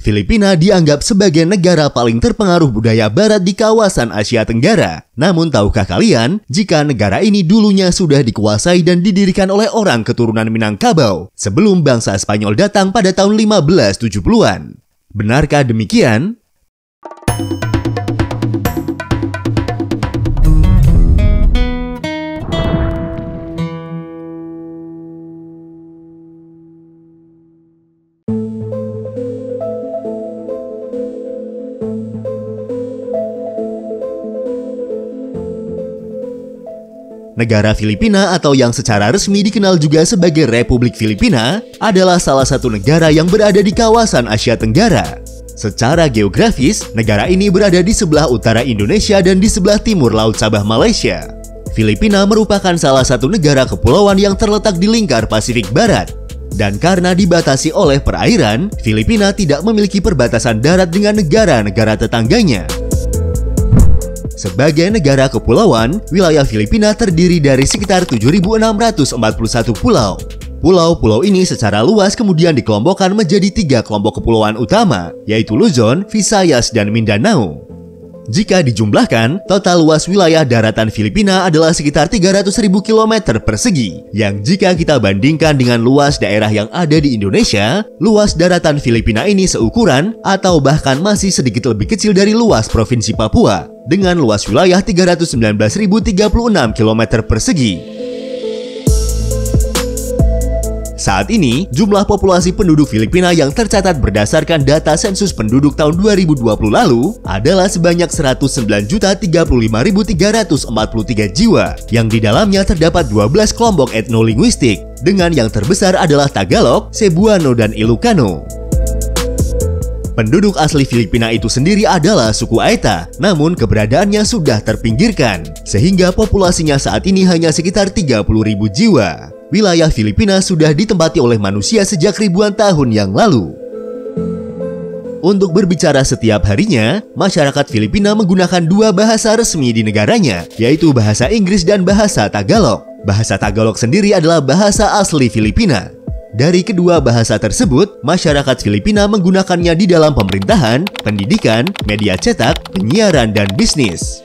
Filipina dianggap sebagai negara paling terpengaruh budaya barat di kawasan Asia Tenggara. Namun tahukah kalian jika negara ini dulunya sudah dikuasai dan didirikan oleh orang keturunan Minangkabau sebelum bangsa Spanyol datang pada tahun 1570-an? Benarkah demikian? Negara Filipina atau yang secara resmi dikenal juga sebagai Republik Filipina adalah salah satu negara yang berada di kawasan Asia Tenggara. Secara geografis, negara ini berada di sebelah utara Indonesia dan di sebelah timur Laut Sabah Malaysia. Filipina merupakan salah satu negara kepulauan yang terletak di lingkar Pasifik Barat. Dan karena dibatasi oleh perairan, Filipina tidak memiliki perbatasan darat dengan negara-negara tetangganya. Sebagai negara kepulauan, wilayah Filipina terdiri dari sekitar 7.641 pulau. Pulau-pulau ini secara luas kemudian dikelompokkan menjadi 3 kelompok kepulauan utama, yaitu Luzon, Visayas, dan Mindanao. Jika dijumlahkan, total luas wilayah daratan Filipina adalah sekitar 300.000 km persegi, yang jika kita bandingkan dengan luas daerah yang ada di Indonesia, luas daratan Filipina ini seukuran atau bahkan masih sedikit lebih kecil dari luas Provinsi Papua, dengan luas wilayah 319.036 km persegi. Saat ini, jumlah populasi penduduk Filipina yang tercatat berdasarkan data sensus penduduk tahun 2020 lalu adalah sebanyak 109.035.343 jiwa, yang di dalamnya terdapat 12 kelompok etnolinguistik, dengan yang terbesar adalah Tagalog, Cebuano, dan Ilocano. Penduduk asli Filipina itu sendiri adalah suku Aeta, namun keberadaannya sudah terpinggirkan, sehingga populasinya saat ini hanya sekitar 30.000 jiwa. Wilayah Filipina sudah ditempati oleh manusia sejak ribuan tahun yang lalu. Untuk berbicara setiap harinya, masyarakat Filipina menggunakan 2 bahasa resmi di negaranya, yaitu bahasa Inggris dan bahasa Tagalog. Bahasa Tagalog sendiri adalah bahasa asli Filipina. Dari kedua bahasa tersebut, masyarakat Filipina menggunakannya di dalam pemerintahan, pendidikan, media cetak, penyiaran, dan bisnis.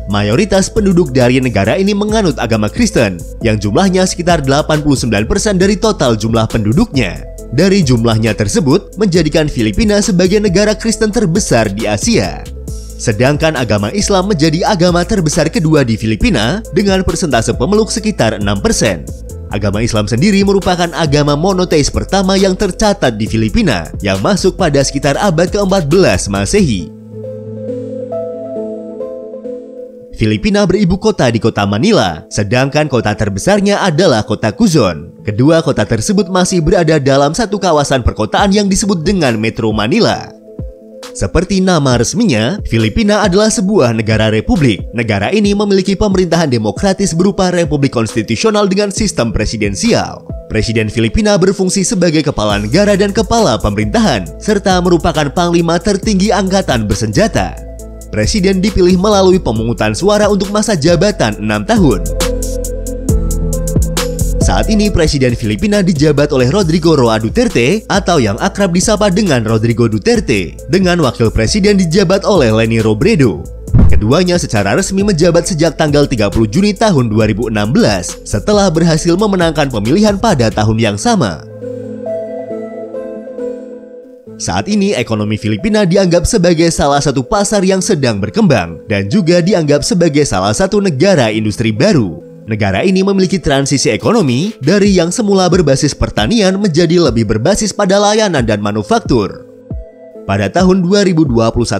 Mayoritas penduduk dari negara ini menganut agama Kristen, yang jumlahnya sekitar 89% dari total jumlah penduduknya. Dari jumlahnya tersebut, menjadikan Filipina sebagai negara Kristen terbesar di Asia. Sedangkan agama Islam menjadi agama terbesar kedua di Filipina dengan persentase pemeluk sekitar 6%. Agama Islam sendiri merupakan agama monoteis pertama yang tercatat di Filipina, yang masuk pada sekitar abad ke-14 Masehi. Filipina beribu kota di kota Manila, sedangkan kota terbesarnya adalah kota Quezon. Kedua kota tersebut masih berada dalam satu kawasan perkotaan yang disebut dengan Metro Manila. Seperti nama resminya, Filipina adalah sebuah negara republik. Negara ini memiliki pemerintahan demokratis berupa republik konstitusional dengan sistem presidensial. Presiden Filipina berfungsi sebagai kepala negara dan kepala pemerintahan, serta merupakan panglima tertinggi angkatan bersenjata. Presiden dipilih melalui pemungutan suara untuk masa jabatan 6 tahun. Saat ini Presiden Filipina dijabat oleh Rodrigo Roa Duterte atau yang akrab disapa dengan Rodrigo Duterte, dengan Wakil Presiden dijabat oleh Leni Robredo. Keduanya secara resmi menjabat sejak tanggal 30 Juni tahun 2016 setelah berhasil memenangkan pemilihan pada tahun yang sama. Saat ini ekonomi Filipina dianggap sebagai salah satu pasar yang sedang berkembang dan juga dianggap sebagai salah satu negara industri baru. Negara ini memiliki transisi ekonomi dari yang semula berbasis pertanian menjadi lebih berbasis pada layanan dan manufaktur. Pada tahun 2021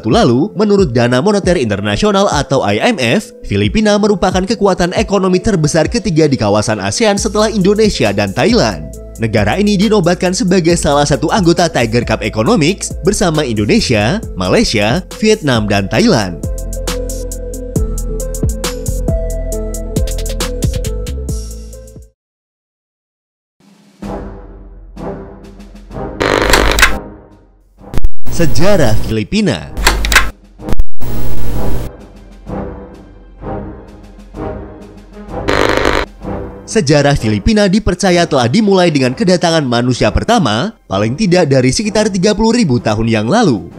lalu, menurut Dana Moneter Internasional atau IMF, Filipina merupakan kekuatan ekonomi terbesar ketiga di kawasan ASEAN setelah Indonesia dan Thailand. Negara ini dinobatkan sebagai salah satu anggota Tiger Cup Economics bersama Indonesia, Malaysia, Vietnam, dan Thailand. Sejarah Filipina. Sejarah Filipina dipercaya telah dimulai dengan kedatangan manusia pertama paling tidak dari sekitar 30.000 tahun yang lalu.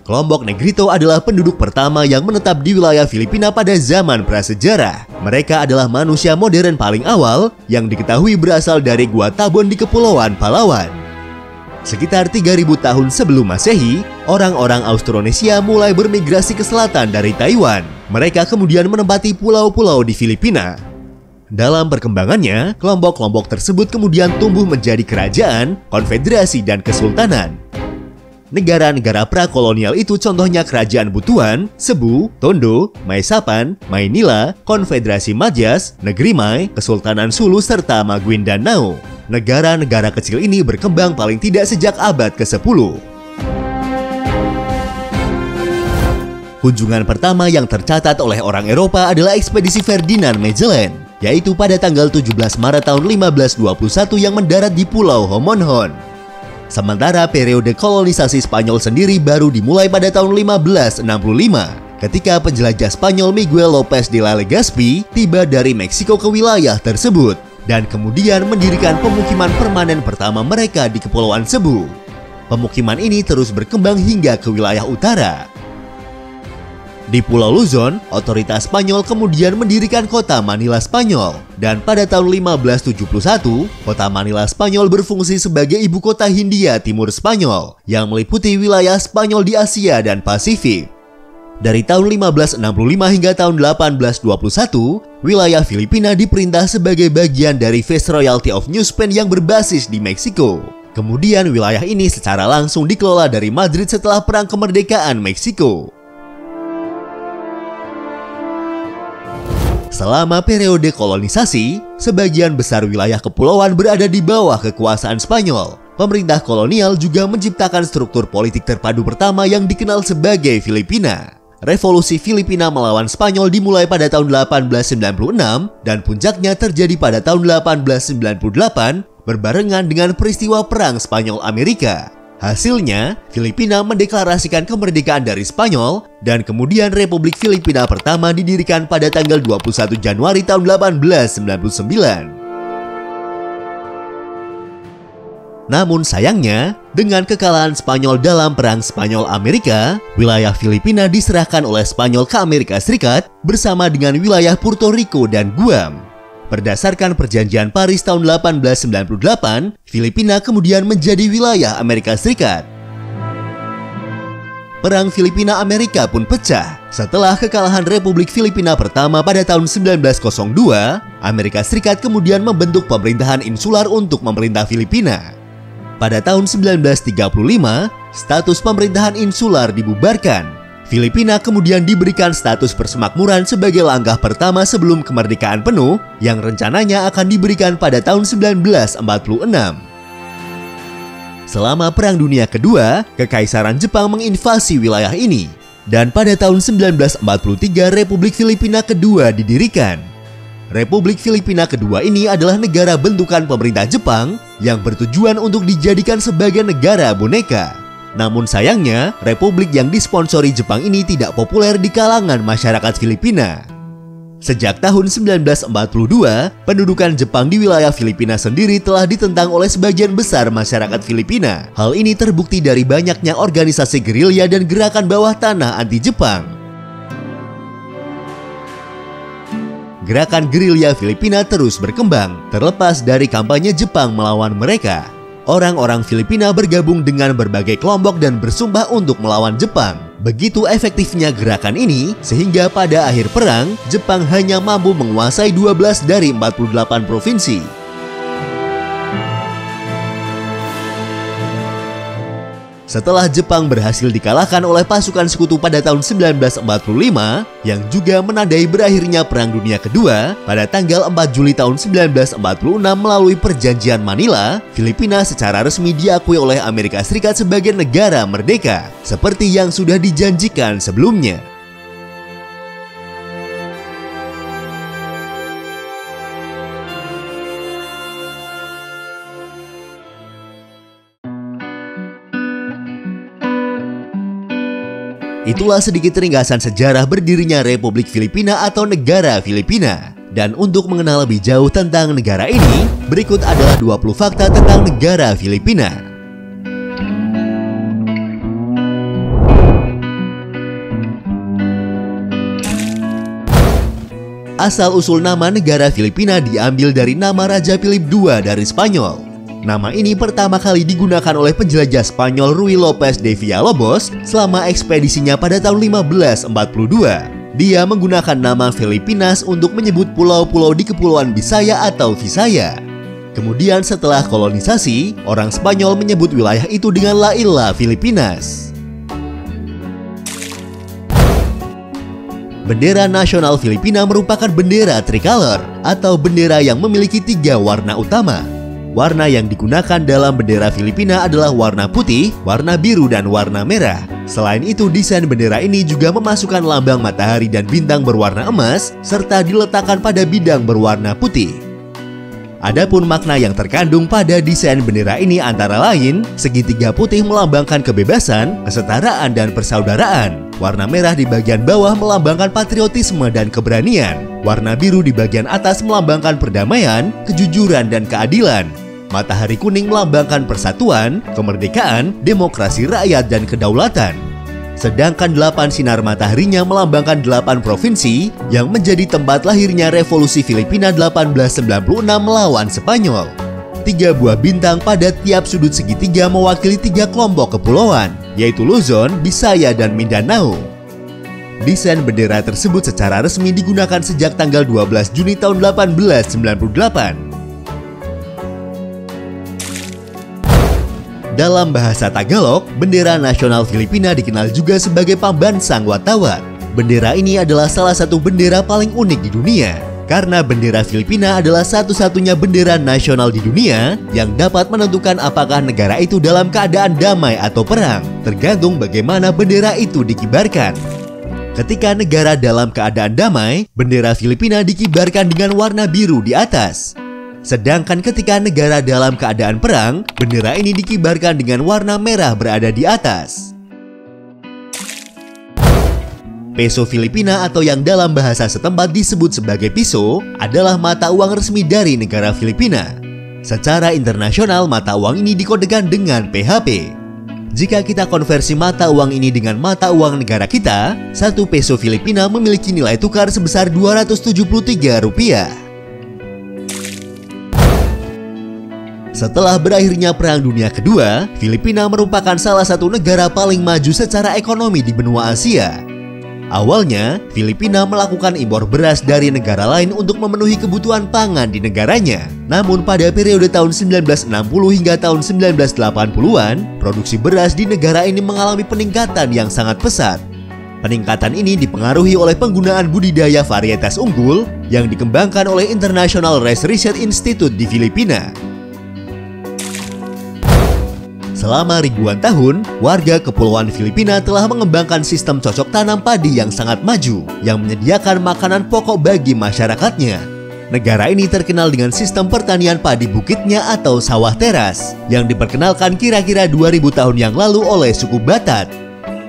Kelompok Negrito adalah penduduk pertama yang menetap di wilayah Filipina pada zaman prasejarah. Mereka adalah manusia modern paling awal yang diketahui berasal dari Gua Tabon di Kepulauan Palawan. Sekitar 3.000 tahun sebelum Masehi, orang-orang Austronesia mulai bermigrasi ke selatan dari Taiwan. Mereka kemudian menempati pulau-pulau di Filipina. Dalam perkembangannya, kelompok-kelompok tersebut kemudian tumbuh menjadi kerajaan, konfederasi, dan kesultanan. Negara-negara prakolonial itu contohnya Kerajaan Butuan, Cebu, Tondo, Maesapan, Maynila, Konfederasi Madjas, Negeri Mai, Kesultanan Sulu, serta Maguindanao. Negara-negara kecil ini berkembang paling tidak sejak abad ke-10. Kunjungan pertama yang tercatat oleh orang Eropa adalah ekspedisi Ferdinand Magellan, yaitu pada tanggal 17 Maret tahun 1521 yang mendarat di Pulau Homonhon. Sementara periode kolonisasi Spanyol sendiri baru dimulai pada tahun 1565 ketika penjelajah Spanyol Miguel López de la Legazpi tiba dari Meksiko ke wilayah tersebut dan kemudian mendirikan pemukiman permanen pertama mereka di Kepulauan Cebu. Pemukiman ini terus berkembang hingga ke wilayah utara. Di Pulau Luzon, otoritas Spanyol kemudian mendirikan kota Manila Spanyol. Dan pada tahun 1571, kota Manila Spanyol berfungsi sebagai ibu kota Hindia Timur Spanyol yang meliputi wilayah Spanyol di Asia dan Pasifik. Dari tahun 1565 hingga tahun 1821, wilayah Filipina diperintah sebagai bagian dari Viceroyalty of New Spain yang berbasis di Meksiko. Kemudian wilayah ini secara langsung dikelola dari Madrid setelah Perang Kemerdekaan Meksiko. Selama periode kolonisasi, sebagian besar wilayah kepulauan berada di bawah kekuasaan Spanyol. Pemerintah kolonial juga menciptakan struktur politik terpadu pertama yang dikenal sebagai Filipina. Revolusi Filipina melawan Spanyol dimulai pada tahun 1896 dan puncaknya terjadi pada tahun 1898 berbarengan dengan peristiwa Perang Spanyol-Amerika. Hasilnya, Filipina mendeklarasikan kemerdekaan dari Spanyol dan kemudian Republik Filipina pertama didirikan pada tanggal 21 Januari tahun 1899. Namun sayangnya, dengan kekalahan Spanyol dalam Perang Spanyol-Amerika, wilayah Filipina diserahkan oleh Spanyol ke Amerika Serikat bersama dengan wilayah Puerto Rico dan Guam. Berdasarkan Perjanjian Paris tahun 1898, Filipina kemudian menjadi wilayah Amerika Serikat. Perang Filipina-Amerika pun pecah. Setelah kekalahan Republik Filipina pertama pada tahun 1902, Amerika Serikat kemudian membentuk pemerintahan insular untuk memerintah Filipina. Pada tahun 1935, status pemerintahan insular dibubarkan. Filipina kemudian diberikan status persemakmuran sebagai langkah pertama sebelum kemerdekaan penuh yang rencananya akan diberikan pada tahun 1946. Selama Perang Dunia Kedua, Kekaisaran Jepang menginvasi wilayah ini. Dan pada tahun 1943 Republik Filipina Kedua didirikan. Republik Filipina Kedua ini adalah negara bentukan pemerintah Jepang yang bertujuan untuk dijadikan sebagai negara boneka. Namun sayangnya, republik yang disponsori Jepang ini tidak populer di kalangan masyarakat Filipina. Sejak tahun 1942, pendudukan Jepang di wilayah Filipina sendiri telah ditentang oleh sebagian besar masyarakat Filipina. Hal ini terbukti dari banyaknya organisasi gerilya dan gerakan bawah tanah anti-Jepang. Gerakan gerilya Filipina terus berkembang, terlepas dari kampanye Jepang melawan mereka. Orang-orang Filipina bergabung dengan berbagai kelompok dan bersumpah untuk melawan Jepang. Begitu efektifnya gerakan ini, sehingga pada akhir perang, Jepang hanya mampu menguasai 12 dari 48 provinsi. Setelah Jepang berhasil dikalahkan oleh pasukan sekutu pada tahun 1945, yang juga menandai berakhirnya Perang Dunia Kedua, pada tanggal 4 Juli tahun 1946 melalui Perjanjian Manila, Filipina secara resmi diakui oleh Amerika Serikat sebagai negara merdeka, seperti yang sudah dijanjikan sebelumnya. Itulah sedikit ringkasan sejarah berdirinya Republik Filipina atau Negara Filipina. Dan untuk mengenal lebih jauh tentang negara ini, berikut adalah 20 fakta tentang negara Filipina. Asal-usul nama negara Filipina diambil dari nama Raja Philip II dari Spanyol. Nama ini pertama kali digunakan oleh penjelajah Spanyol Ruy López de Villalobos selama ekspedisinya pada tahun 1542. Dia menggunakan nama Filipinas untuk menyebut pulau-pulau di Kepulauan Bisaya atau Visaya. Kemudian setelah kolonisasi, orang Spanyol menyebut wilayah itu dengan La Isla Filipinas. Bendera nasional Filipina merupakan bendera tricolor atau bendera yang memiliki 3 warna utama. Warna yang digunakan dalam bendera Filipina adalah warna putih, warna biru, dan warna merah. Selain itu, desain bendera ini juga memasukkan lambang matahari dan bintang berwarna emas, serta diletakkan pada bidang berwarna putih. Adapun makna yang terkandung pada desain bendera ini antara lain, segitiga putih melambangkan kebebasan, kesetaraan, dan persaudaraan. Warna merah di bagian bawah melambangkan patriotisme dan keberanian. Warna biru di bagian atas melambangkan perdamaian, kejujuran, dan keadilan. Matahari kuning melambangkan persatuan, kemerdekaan, demokrasi rakyat, dan kedaulatan. Sedangkan 8 sinar mataharinya melambangkan 8 provinsi yang menjadi tempat lahirnya Revolusi Filipina 1896 melawan Spanyol. 3 buah bintang pada tiap sudut segitiga mewakili 3 kelompok kepulauan, yaitu Luzon, Bisaya, dan Mindanao. Desain bendera tersebut secara resmi digunakan sejak tanggal 12 Juni tahun 1898. Dalam bahasa Tagalog, bendera nasional Filipina dikenal juga sebagai Pambansang Watawat. Bendera ini adalah salah satu bendera paling unik di dunia, karena bendera Filipina adalah satu-satunya bendera nasional di dunia yang dapat menentukan apakah negara itu dalam keadaan damai atau perang, tergantung bagaimana bendera itu dikibarkan. Ketika negara dalam keadaan damai, bendera Filipina dikibarkan dengan warna biru di atas. Sedangkan ketika negara dalam keadaan perang, bendera ini dikibarkan dengan warna merah berada di atas. Peso Filipina atau yang dalam bahasa setempat disebut sebagai piso adalah mata uang resmi dari negara Filipina. Secara internasional, mata uang ini dikodekan dengan PHP. Jika kita konversi mata uang ini dengan mata uang negara kita, 1 peso Filipina memiliki nilai tukar sebesar Rp273. Setelah berakhirnya Perang Dunia Kedua, Filipina merupakan salah satu negara paling maju secara ekonomi di benua Asia. Awalnya, Filipina melakukan impor beras dari negara lain untuk memenuhi kebutuhan pangan di negaranya. Namun pada periode tahun 1960 hingga tahun 1980-an, produksi beras di negara ini mengalami peningkatan yang sangat pesat. Peningkatan ini dipengaruhi oleh penggunaan budidaya varietas unggul yang dikembangkan oleh International Rice Research Institute di Filipina. Selama ribuan tahun, warga kepulauan Filipina telah mengembangkan sistem cocok tanam padi yang sangat maju, yang menyediakan makanan pokok bagi masyarakatnya. Negara ini terkenal dengan sistem pertanian padi bukitnya atau sawah teras, yang diperkenalkan kira-kira 2000 tahun yang lalu oleh suku Batak.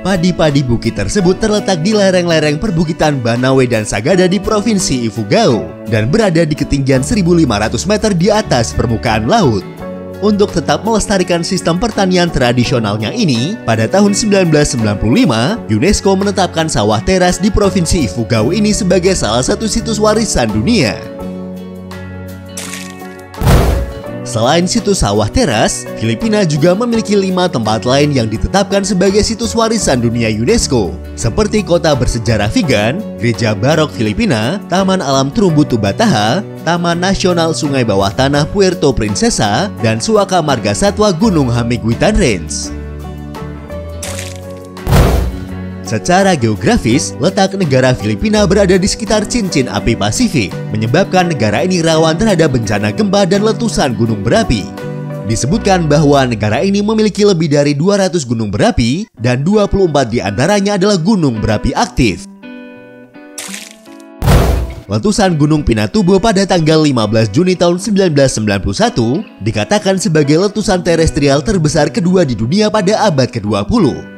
Padi-padi bukit tersebut terletak di lereng-lereng perbukitan Banawe dan Sagada di Provinsi Ifugao, dan berada di ketinggian 1500 meter di atas permukaan laut. Untuk tetap melestarikan sistem pertanian tradisionalnya ini, pada tahun 1995, UNESCO menetapkan sawah teras di Provinsi Ifugao ini sebagai salah satu situs warisan dunia. Selain situs sawah teras, Filipina juga memiliki 5 tempat lain yang ditetapkan sebagai situs warisan dunia UNESCO, seperti kota bersejarah Vigan, Gereja Barok Filipina, Taman Alam Terumbu Tubataha, Taman Nasional Sungai Bawah Tanah Puerto Princesa, dan Suaka Marga Satwa Gunung Hamiguitan Range. Secara geografis, letak negara Filipina berada di sekitar cincin api Pasifik, menyebabkan negara ini rawan terhadap bencana gempa dan letusan gunung berapi. Disebutkan bahwa negara ini memiliki lebih dari 200 gunung berapi, dan 24 diantaranya adalah gunung berapi aktif. Letusan Gunung Pinatubo pada tanggal 15 Juni tahun 1991 dikatakan sebagai letusan terestrial terbesar kedua di dunia pada abad ke-20.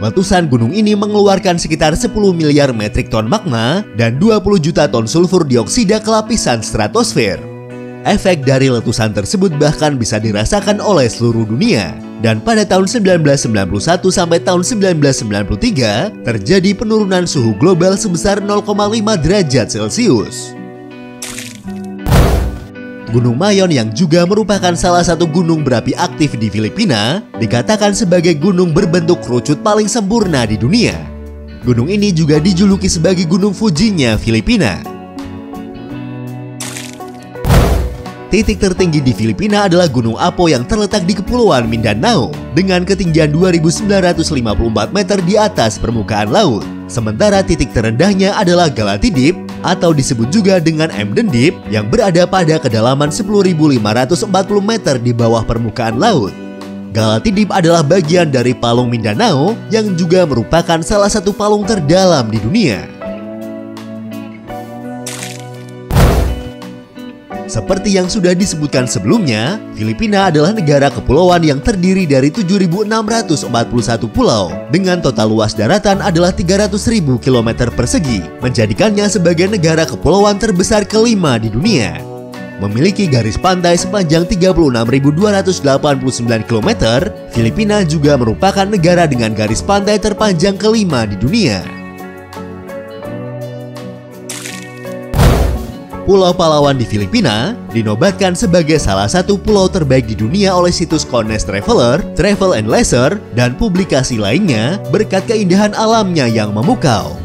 Letusan gunung ini mengeluarkan sekitar 10 miliar metrik ton magma dan 20 juta ton sulfur dioksida ke lapisan stratosfer. Efek dari letusan tersebut bahkan bisa dirasakan oleh seluruh dunia. Dan pada tahun 1991 sampai tahun 1993 terjadi penurunan suhu global sebesar 0,5 derajat Celcius. Gunung Mayon yang juga merupakan salah satu gunung berapi aktif di Filipina dikatakan sebagai gunung berbentuk kerucut paling sempurna di dunia. Gunung ini juga dijuluki sebagai Gunung Fujinya Filipina. Titik tertinggi di Filipina adalah Gunung Apo yang terletak di Kepulauan Mindanao dengan ketinggian 2.954 meter di atas permukaan laut. Sementara titik terendahnya adalah Galati Deep atau disebut juga dengan Emden Deep yang berada pada kedalaman 10.540 meter di bawah permukaan laut. Galati Deep adalah bagian dari Palung Mindanao yang juga merupakan salah satu palung terdalam di dunia. Seperti yang sudah disebutkan sebelumnya, Filipina adalah negara kepulauan yang terdiri dari 7.641 pulau dengan total luas daratan adalah 300.000 km persegi, menjadikannya sebagai negara kepulauan terbesar kelima di dunia. Memiliki garis pantai sepanjang 36.289 km, Filipina juga merupakan negara dengan garis pantai terpanjang kelima di dunia. Pulau Palawan di Filipina dinobatkan sebagai salah satu pulau terbaik di dunia oleh situs Honest Traveler, Travel and Leisure, dan publikasi lainnya berkat keindahan alamnya yang memukau.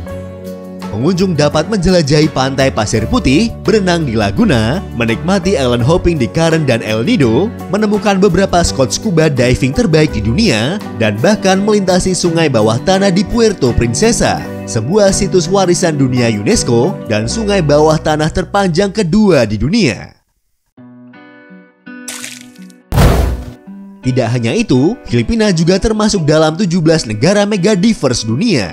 Pengunjung dapat menjelajahi pantai pasir putih, berenang di laguna, menikmati island hopping di Karen dan El Nido, menemukan beberapa spot scuba diving terbaik di dunia, dan bahkan melintasi sungai bawah tanah di Puerto Princesa, sebuah situs warisan dunia UNESCO dan sungai bawah tanah terpanjang kedua di dunia. Tidak hanya itu, Filipina juga termasuk dalam 17 negara mega diverse dunia.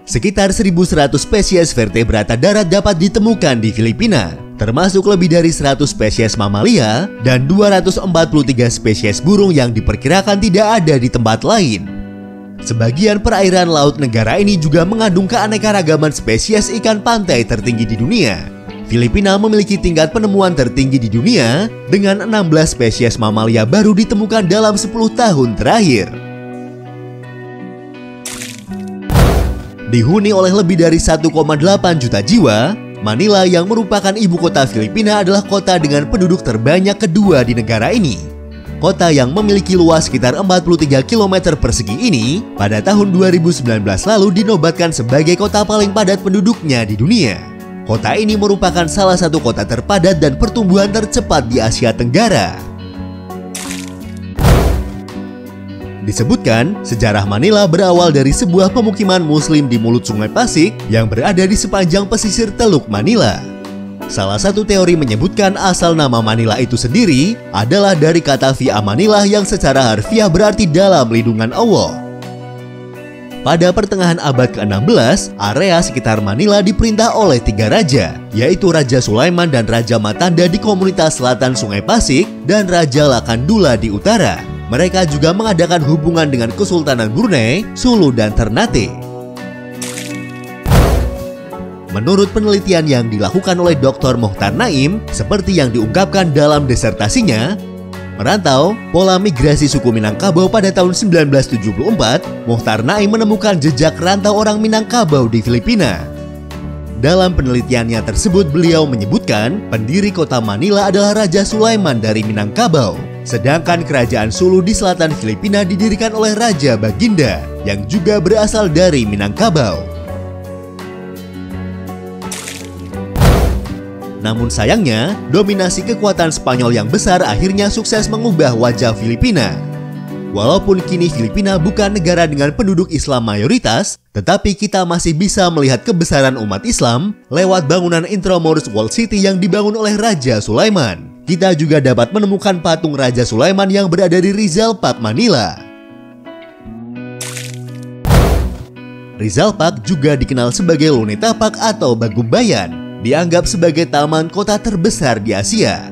Sekitar 1.100 spesies vertebrata darat dapat ditemukan di Filipina, termasuk lebih dari 100 spesies mamalia dan 243 spesies burung yang diperkirakan tidak ada di tempat lain. Sebagian perairan laut negara ini juga mengandung keanekaragaman spesies ikan pantai tertinggi di dunia. Filipina memiliki tingkat penemuan tertinggi di dunia dengan 16 spesies mamalia baru ditemukan dalam 10 tahun terakhir. Dihuni oleh lebih dari 1,8 juta jiwa, Manila yang merupakan ibu kota Filipina adalah kota dengan penduduk terbanyak kedua di negara ini. Kota yang memiliki luas sekitar 43 km persegi ini pada tahun 2019 lalu dinobatkan sebagai kota paling padat penduduknya di dunia. Kota ini merupakan salah satu kota terpadat dan pertumbuhan tercepat di Asia Tenggara. Disebutkan, sejarah Manila berawal dari sebuah pemukiman muslim di mulut Sungai Pasig yang berada di sepanjang pesisir Teluk Manila. Salah satu teori menyebutkan asal nama Manila itu sendiri adalah dari kata via Manila yang secara harfiah berarti dalam lindungan Allah. Pada pertengahan abad ke-16, area sekitar Manila diperintah oleh 3 raja, yaitu Raja Sulaiman dan Raja Matanda di komunitas selatan Sungai Pasig dan Raja Lakandula di utara. Mereka juga mengadakan hubungan dengan Kesultanan Brunei, Sulu, dan Ternate. Menurut penelitian yang dilakukan oleh Dr. Mohtar Naim, seperti yang diungkapkan dalam disertasinya, merantau pola migrasi suku Minangkabau pada tahun 1974, Mohtar Naim menemukan jejak rantau orang Minangkabau di Filipina. Dalam penelitiannya tersebut, beliau menyebutkan pendiri kota Manila adalah Raja Sulaiman dari Minangkabau. Sedangkan kerajaan Sulu di selatan Filipina didirikan oleh Raja Baginda yang juga berasal dari Minangkabau. Namun sayangnya, dominasi kekuatan Spanyol yang besar akhirnya sukses mengubah wajah Filipina. Walaupun kini Filipina bukan negara dengan penduduk Islam mayoritas, tetapi kita masih bisa melihat kebesaran umat Islam lewat bangunan Intramuros Wall City yang dibangun oleh Raja Sulaiman. Kita juga dapat menemukan patung Raja Sulaiman yang berada di Rizal Park, Manila. Rizal Park juga dikenal sebagai Luneta Park atau Bagumbayan, dianggap sebagai taman kota terbesar di Asia.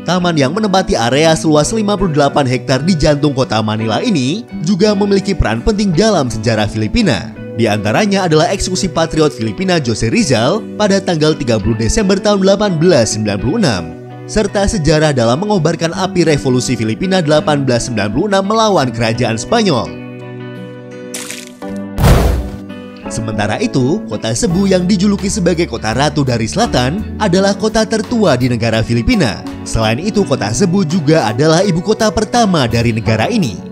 taman yang menempati area seluas 58 hektar di jantung kota Manila ini juga memiliki peran penting dalam sejarah Filipina. Di antaranya adalah eksekusi patriot Filipina Jose Rizal pada tanggal 30 Desember tahun 1896, serta sejarah dalam mengobarkan api revolusi Filipina 1896 melawan kerajaan Spanyol. Sementara itu, kota Cebu yang dijuluki sebagai kota ratu dari selatan adalah kota tertua di negara Filipina. Selain itu, kota Cebu juga adalah ibu kota pertama dari negara ini.